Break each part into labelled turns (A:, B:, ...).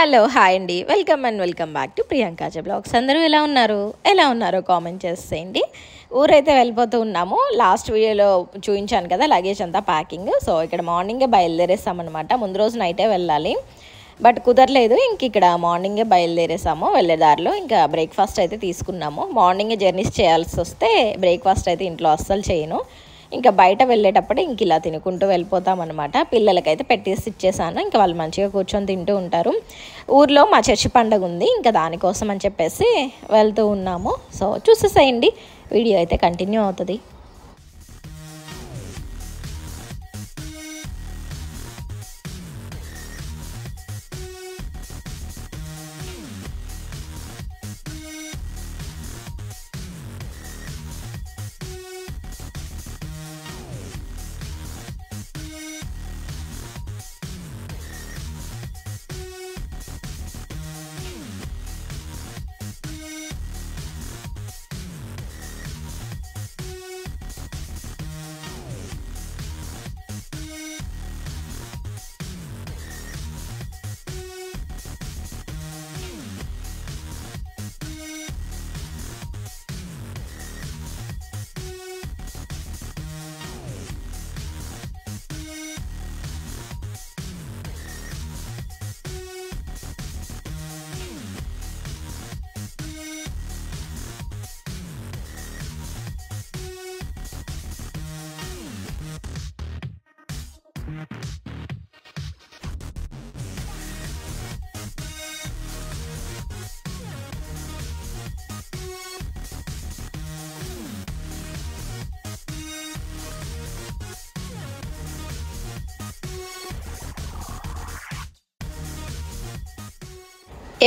A: Hello hi అండి, welcome back to ప్రియాంకాజ blogs. అందరూ ఎలా ఉన్నారో కామెంట్ చేసేయండి. ఊరైతే వెళ్ళిపోతూ ఉన్నాము. లాస్ట్ వీడియోలో చూపించాను కదా లగేజ్ అంతా ప్యాకింగ్. సో ఇక్కడ మార్నింగే బయలుదేరేసామన్నమాట. ముందు రోజు నైటే వెళ్ళాలి, బట్ కుదరలేదు. ఇక్కడ మార్నింగే బయలుదేరేసాము. వెళ్ళే దారిలో ఇంకా బ్రేక్ఫాస్ట్ అయితే తీసుకున్నాము. మార్నింగే జర్నీస్ చేయాల్సి వస్తే బ్రేక్ఫాస్ట్ అయితే ఇంట్లో అస్సలు చేయను. ఇంకా బయట వెళ్ళేటప్పుడు ఇలా తినుకుంటూ వెళ్ళిపోతామన్నమాట. పిల్లలకైతే పెట్టేసి ఇచ్చేసాను. ఇంకా వాళ్ళు మంచిగా కూర్చొని తింటూ ఉంటారు. ఊర్లో మా చర్చి పండుగ ఉంది, ఇంకా దానికోసం అని చెప్పేసి వెళ్తూ ఉన్నాము. సో చూసేసేయండి, వీడియో అయితే కంటిన్యూ అవుతుంది.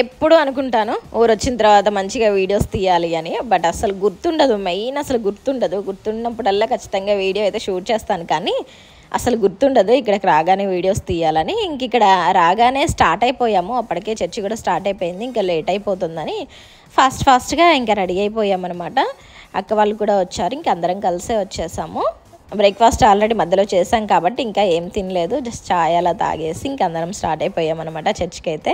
A: ఎప్పుడు అనుకుంటాను ఊరు వచ్చిన తర్వాత మంచిగా వీడియోస్ తీయాలి అని, బట్ అసలు గుర్తుండదు. మెయిన్ అసలు గుర్తున్నప్పుడల్లా ఖచ్చితంగా వీడియో అయితే షూట్ చేస్తాను, కానీ అసలు గుర్తుండదు ఇక్కడికి రాగానే వీడియోస్ తీయాలని. ఇక్కడ రాగానే స్టార్ట్ అయిపోయాము. అప్పటికే చర్చి కూడా స్టార్ట్ అయిపోయింది. ఇంకా లేట్ అయిపోతుందని ఫాస్ట్గా ఇంకా రెడీ అయిపోయామన్నమాట. అక్క వాళ్ళు కూడా వచ్చారు. ఇంక అందరం కలిసే వచ్చేసాము. బ్రేక్ఫాస్ట్ ఆల్రెడీ మధ్యలో చేసాం కాబట్టి ఇంకా ఏం తినలేదు, జస్ట్ ఛాయ్ అలా తాగేసి ఇంక అందరం స్టార్ట్ అయిపోయామన్నమాట చర్చికి అయితే.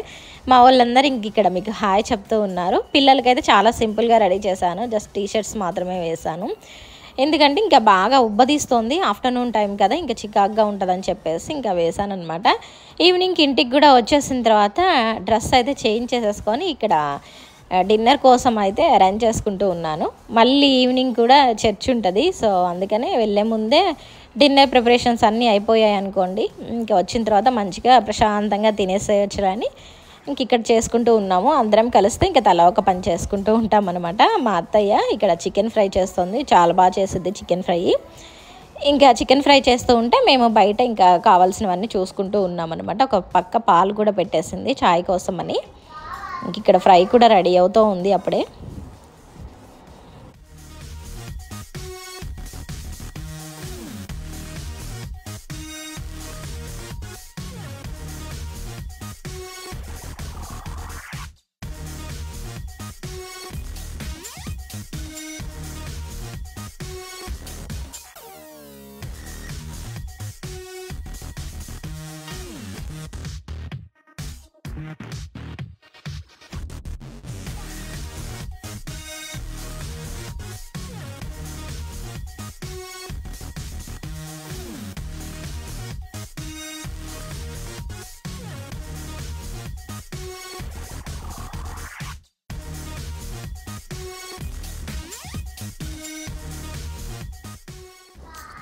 A: మా వాళ్ళందరూ ఇక్కడ మీకు హాయ్ చెప్తూ ఉన్నారు. పిల్లలకైతే చాలా సింపుల్గా రెడీ చేశాను, జస్ట్ టీషర్ట్స్ మాత్రమే వేశాను. ఎందుకంటే ఇంకా బాగా ఉబ్బదీస్తోంది, ఆఫ్టర్నూన్ టైం కదా, ఇంకా చికాగ్గా ఉంటుందని చెప్పేసి ఇంకా వేసాను అనమాట. ఈవినింగ్ ఇంటికి కూడా వచ్చేసిన తర్వాత డ్రెస్ అయితే చేంజ్ చేసేసుకొని ఇక్కడ డిన్నర్ కోసం అయితే అరేంజ్ చేసుకుంటూ ఉన్నాను. మళ్ళీ ఈవినింగ్ కూడా చర్చ్ ఉంటుంది, సో అందుకనే వెళ్ళే ముందే డిన్నర్ ప్రిపరేషన్స్ అన్నీ అయిపోయాయి అనుకోండి. ఇంకా వచ్చిన తర్వాత మంచిగా ప్రశాంతంగా తినేసేయచ్చులని ఇక్కడ చేసుకుంటూ ఉన్నాము. అందరం కలిస్తే ఇంకా తలా ఒక పని చేసుకుంటూ ఉంటాం అనమాట. మా అత్తయ్య ఇక్కడ చికెన్ ఫ్రై చేస్తుంది, చాలా బాగా చేస్తుంది చికెన్ ఫ్రై. ఇంకా చికెన్ ఫ్రై చేస్తూ ఉంటే మేము బయట ఇంకా కావాల్సినవన్నీ చూసుకుంటూ ఉన్నామన్నమాట. ఒక పక్క పాలు కూడా పెట్టేసింది చాయ్ కోసం అని. ఇక్కడ ఫ్రై కూడా రెడీ అవుతూ ఉంది అప్పుడే.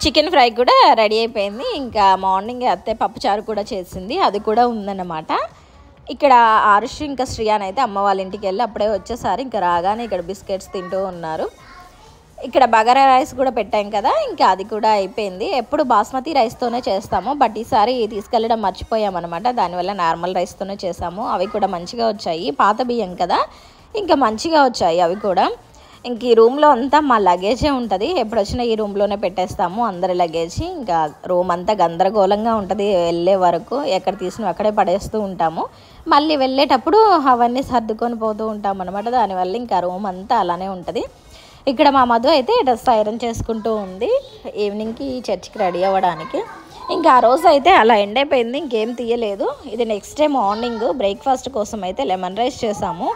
A: చికెన్ ఫ్రై కూడా రెడీ అయిపోయింది. ఇంకా మార్నింగ్ అత్తే పప్పుచారు కూడా చేసింది, అది కూడా ఉందన్నమాట. ఇక్కడ ఆరుష్ ఇంకా శ్రియాన్ అయితే అమ్మ వాళ్ళ ఇంటికి వెళ్ళి అప్పుడే వచ్చేసారు. ఇంకా రాగానే ఇక్కడ బిస్కెట్స్ తింటూ ఉన్నారు. ఇక్కడ బగారా రైస్ కూడా పెట్టాం కదా, ఇంకా అది కూడా అయిపోయింది. ఎప్పుడు బాస్మతి రైస్తోనే చేస్తాము, బట్ ఈసారి తీసుకెళ్ళడం మర్చిపోయామన్నమాట. దానివల్ల నార్మల్ రైస్తోనే చేసాము. అవి కూడా మంచిగా వచ్చాయి, పాత బియ్యం కదా, ఇంకా మంచిగా వచ్చాయి అవి కూడా. ఇంక ఈ రూమ్లో అంతా మా లగేజే ఉంటుంది, ఎప్పుడు వచ్చినా ఈ రూమ్లోనే పెట్టేస్తాము అందరి లగేజ్. ఇంకా రూమ్ అంతా గందరగోళంగా ఉంటుంది వెళ్ళే వరకు, ఎక్కడ తీసినా అక్కడే పడేస్తూ ఉంటాము. మళ్ళీ వెళ్ళేటప్పుడు అవన్నీ సర్దుకొని పోతూ ఉంటాం అనమాట. దానివల్ల ఇంకా రూమ్ అంతా అలానే ఉంటుంది. ఇక్కడ మా మధు అయితే డ్రెస్ ఐరన్ చేసుకుంటూ ఉంది ఈవినింగ్కి చర్చికి రెడీ అవ్వడానికి. ఇంకా ఆ రోజు అయితే అలా ఎండ్ అయిపోయింది, ఇంకేం తీయలేదు. ఇది నెక్స్ట్ డే మార్నింగ్ బ్రేక్ఫాస్ట్ కోసం అయితే లెమన్ రైస్ చేసాము.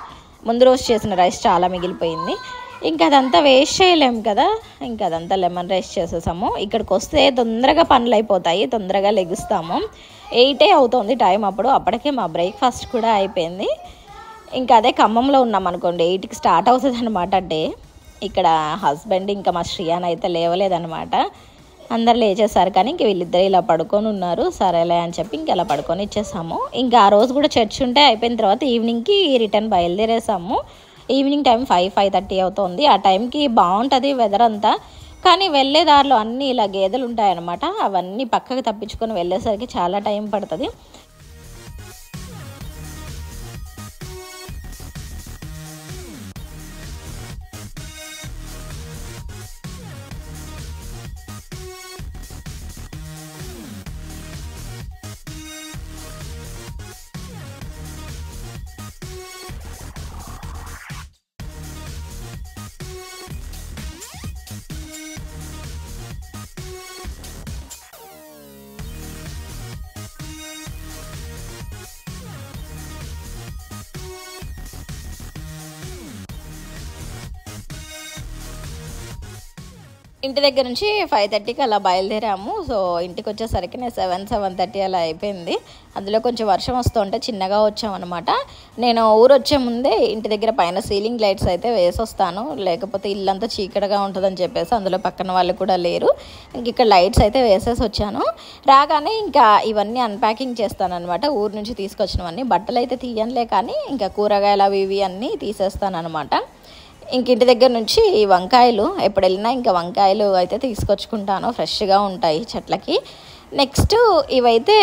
A: ముందు రోజు చేసిన రైస్ చాలా మిగిలిపోయింది, ఇంకా అదంతా వేస్ట్ చేయలేము కదా, ఇంకా అదంతా లెమన్ రైస్ చేసేసాము. ఇక్కడికి వస్తే తొందరగా పనులు అయిపోతాయి, తొందరగా లెగుస్తాము. 8 అవుతుంది టైం, అప్పటికే మా బ్రేక్ఫాస్ట్ కూడా అయిపోయింది. ఇంకా అదే ఖమ్మంలో ఉన్నాం అనుకోండి, 8కి స్టార్ట్ అవుతుంది అనమాట డే. ఇక్కడ హస్బెండ్ ఇంకా మా శ్రియాన్ అయితే లేవలేదనమాట. అందరు లేచేసారు, కానీ ఇంక వీళ్ళిద్దరు ఇలా పడుకొని ఉన్నారు. సరేలే అని చెప్పి ఇంక ఇలా పడుకొని ఇచ్చేసాము. ఇంకా ఆ రోజు కూడా చర్చ్ ఉంటే అయిపోయిన తర్వాత ఈవినింగ్కి రిటర్న్ బయలుదేరేసాము. ఈవినింగ్ టైం 5-5:30 అవుతుంది. ఆ టైంకి బాగుంటుంది వెదర్ అంతా, కానీ వెళ్ళే దారిలో అన్నీ ఇలా గేదెలు ఉంటాయన్నమాట. అవన్నీ పక్కకు తప్పించుకొని వెళ్ళేసరికి చాలా టైం పడుతుంది. ఇంటి దగ్గర నుంచి 5:30కి అలా బయలుదేరాము. సో ఇంటికి వచ్చేసరికి నేను 7-7:30 అలా అయిపోయింది. అందులో కొంచెం వర్షం వస్తుంటే చిన్నగా వచ్చామన్నమాట. నేను ఊరు వచ్చే ముందే ఇంటి దగ్గర పైన సీలింగ్ లైట్స్ అయితే వేసొస్తాను, లేకపోతే ఇల్లంతా చీకటిగా ఉంటుందని చెప్పేసి. అందులో పక్కన వాళ్ళు కూడా లేరు, ఇంక ఇక్కడ లైట్స్ అయితే వేసేసి వచ్చాను. రాగానే ఇంకా ఇవన్నీ అన్ప్యాకింగ్ చేస్తాను అనమాట. ఊరు నుంచి తీసుకొచ్చినవన్నీ. బట్టలు అయితే తీయనులే, కానీ ఇంకా కూరగాయలు అవి ఇవి అన్నీ తీసేస్తాను అనమాట. ఇంక ఇంటి దగ్గర నుంచి ఈ వంకాయలు ఎప్పుడు వెళ్ళినా ఇంకా వంకాయలు అయితే తీసుకొచ్చుకుంటాను, ఫ్రెష్గా ఉంటాయి చెట్లకి. నెక్స్ట్ ఇవైతే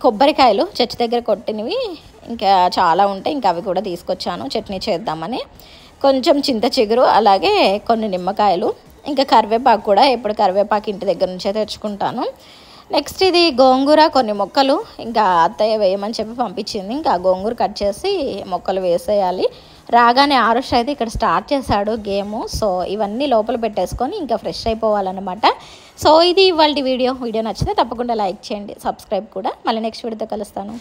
A: కొబ్బరికాయలు చర్చి దగ్గర కొట్టినవి ఇంకా చాలా ఉంటాయి, ఇంకా అవి కూడా తీసుకొచ్చాను చట్నీ చేద్దామని. కొంచెం చింత చిగురు, అలాగే కొన్ని నిమ్మకాయలు, ఇంకా కరివేపాకు కూడా ఎప్పుడు కరివేపాకు ఇంటి దగ్గర నుంచే తెచ్చుకుంటాను. నెక్స్ట్ ఇది గోంగూర, కొన్ని మొక్కలు ఇంకా అత్తయ్య వేయమని చెప్పి పంపించింది. ఇంకా గోంగూర కట్ చేసి మొక్కలు వేసేయాలి. రాగానే ఆరుష్ అయితే ఇక్కడ స్టార్ట్ చేశాడు గేము. సో ఇవన్నీ లోపల పెట్టేసుకొని ఇంకా ఫ్రెష్ అయిపోవాలన్నమాట. సో ఇది ఇవాళ వీడియో నచ్చితే తప్పకుండా లైక్ చేయండి, సబ్స్క్రైబ్ కూడా. మళ్ళీ నెక్స్ట్ వీడియోతో కలుస్తాను.